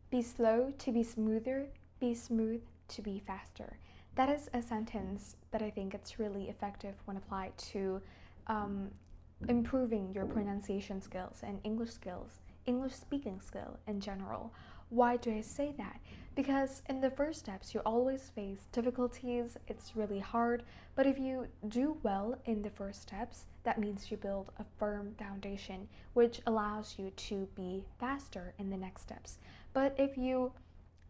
Be slow to be smoother, be smooth to be faster. That is a sentence that I think it's really effective when applied to improving your pronunciation skills and English speaking skill in general. Why do I say that? Because in the first steps, you always face difficulties, it's really hard, but if you do well in the first steps, that means you build a firm foundation, which allows you to be faster in the next steps. But if you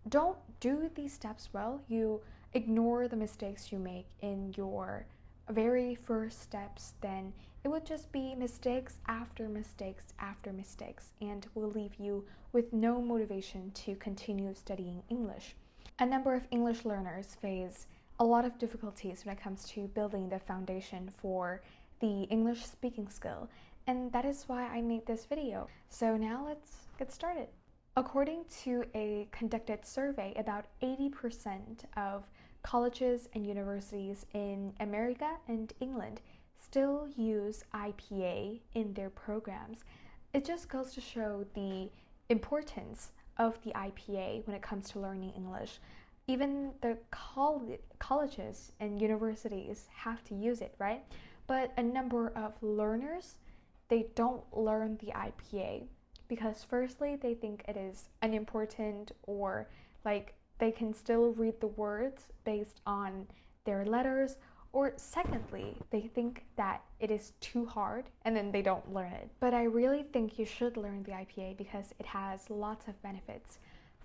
don't do these steps well, you ignore the mistakes you make in your very first steps, then it would just be mistakes after mistakes after mistakes and will leave you with no motivation to continue studying English. A number of English learners face a lot of difficulties when it comes to building the foundation for the English speaking skill, and that is why I made this video. So now let's get started. According to a conducted survey, about 80% of colleges and universities in America and England still use IPA in their programs. It just goes to show the importance of the IPA when it comes to learning English. Even the colleges and universities have to use it, right? But a number of learners, they don't learn the IPA because firstly, they think it is unimportant, or like they can still read the words based on their letters, or secondly, they think that it is too hard and then they don't learn it. But I really think you should learn the IPA because it has lots of benefits.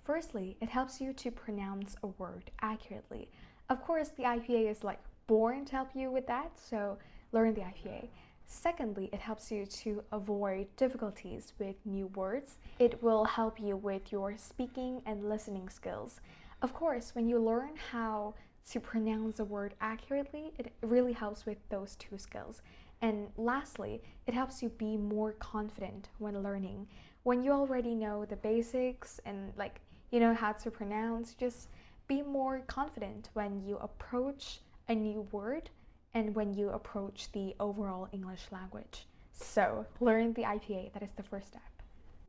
Firstly, it helps you to pronounce a word accurately. Of course, the IPA is like born to help you with that, so learn the IPA. Secondly, it helps you to avoid difficulties with new words. It will help you with your speaking and listening skills. Of course, when you learn how to pronounce a word accurately, it really helps with those two skills. And lastly, it helps you be more confident when learning. When you already know the basics and like you know how to pronounce, just be more confident when you approach a new word and when you approach the overall English language. So learn the IPA, that is the first step.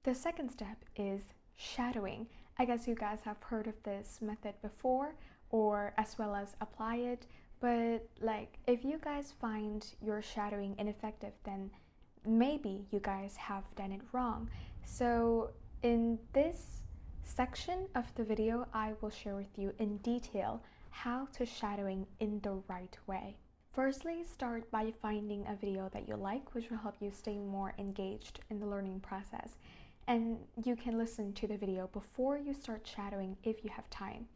The second step is shadowing. I guess you guys have heard of this method before, or as well as apply it, but like if you guys find your shadowing ineffective, then maybe you guys have done it wrong. So in this section of the video, I will share with you in detail how to shadowing in the right way. Firstly, start by finding a video that you like, which will help you stay more engaged in the learning process. And you can listen to the video before you start shadowing if you have time.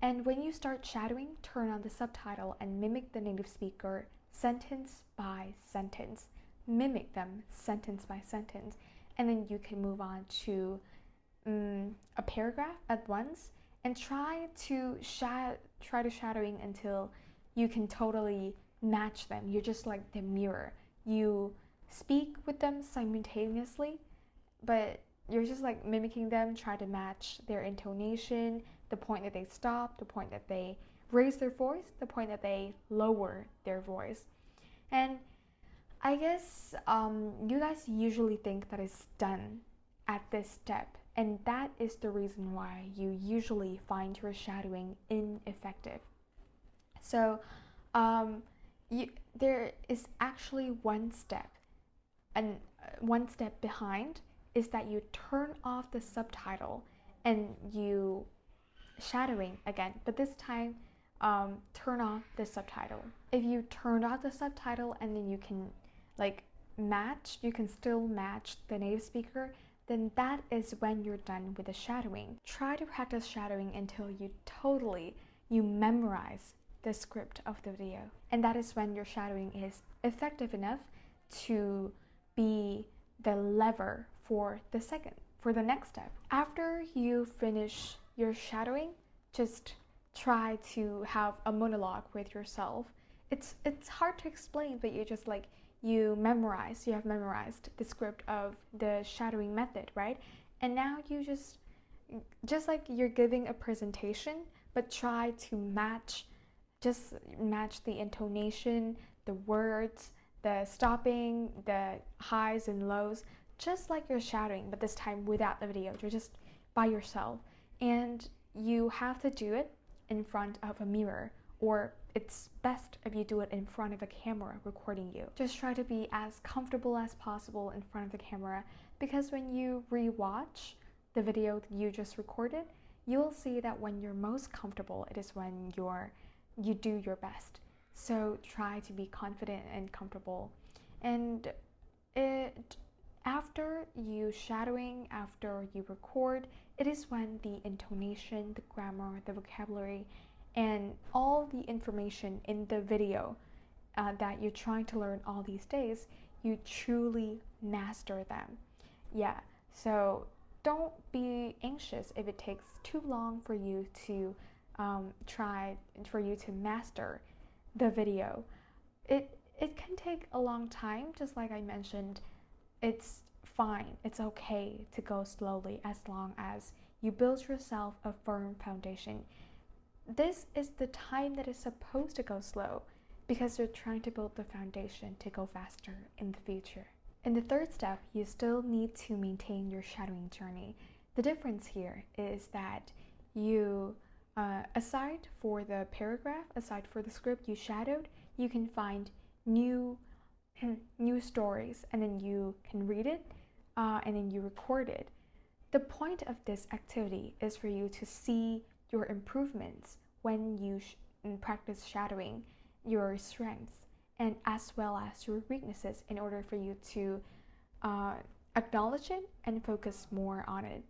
And when you start shadowing, turn on the subtitle and mimic the native speaker sentence by sentence. Mimic them sentence by sentence. And then you can move on to a paragraph at once and try to shadowing until you can totally match them. You're just like the mirror. You speak with them simultaneously, but you're just like mimicking them, try to match their intonation, the point that they stop, the point that they raise their voice, the point that they lower their voice. And I guess you guys usually think that it's done at this step, and that is the reason why you usually find your shadowing ineffective. So there is actually one step, and one step behind is that you turn off the subtitle and you shadowing again, but this time turn off the subtitle. If you turn off the subtitle and then you can like you can still match the native speaker, then that is when you're done with the shadowing. Try to practice shadowing until you memorize the script of the video, and that is when your shadowing is effective enough to be the lever for the next step. After you finish your shadowing, just try to have a monologue with yourself. It's hard to explain, but you have memorized the script of the shadowing method, right? And now you just like you're giving a presentation, but try to match the intonation, the words, the stopping, the highs and lows, just like you're shadowing, but this time without the video. You're just by yourself. and you have to do it in front of a mirror, or it's best if you do it in front of a camera recording you. Just try to be as comfortable as possible in front of the camera, because when you rewatch the video that you just recorded, you will see that when you're most comfortable, it is when you do your best. So try to be confident and comfortable. And after you shadowing, after you record, it is when the intonation, the grammar, the vocabulary, and all the information in the video that you're trying to learn all these days, you truly master them. Yeah, so don't be anxious if it takes too long for you to master the video. It can take a long time, just like I mentioned. It's fine, it's okay to go slowly as long as you build yourself a firm foundation. This is the time that is supposed to go slow, because you're trying to build the foundation to go faster in the future. In the third step, you still need to maintain your shadowing journey. The difference here is that you, aside for the paragraph, aside for the script you shadowed, you can find new stories, and then you can read it, and then you record it. The point of this activity is for you to see your improvements when you practice shadowing, your strengths, and as well as your weaknesses, in order for you to acknowledge it and focus more on it.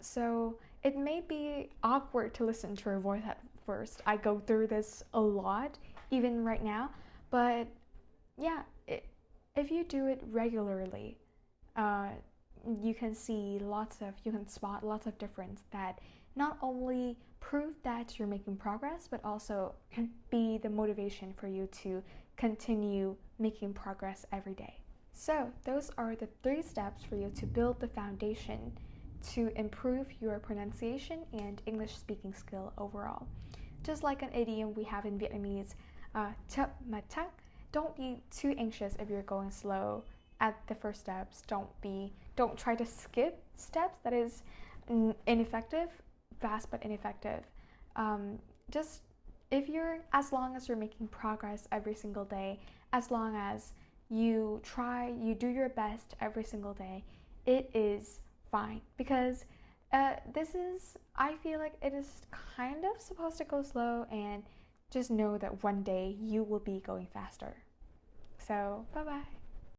So it may be awkward to listen to your voice at first. I go through this a lot, even right now, but yeah, if you do it regularly, you can spot lots of difference that not only prove that you're making progress, but also can be the motivation for you to continue making progress every day. So those are the 3 steps for you to build the foundation to improve your pronunciation and English speaking skill overall. Just like an idiom we have in Vietnamese, chậm mà chắc. Don't be too anxious if you're going slow at the first steps. Don't try to skip steps. That is ineffective. Fast but ineffective. Just as long as you're making progress every single day, as long as you do your best every single day, it is fine. Because I feel like it is kind of supposed to go slow, and just know that one day you will be going faster. So, bye-bye.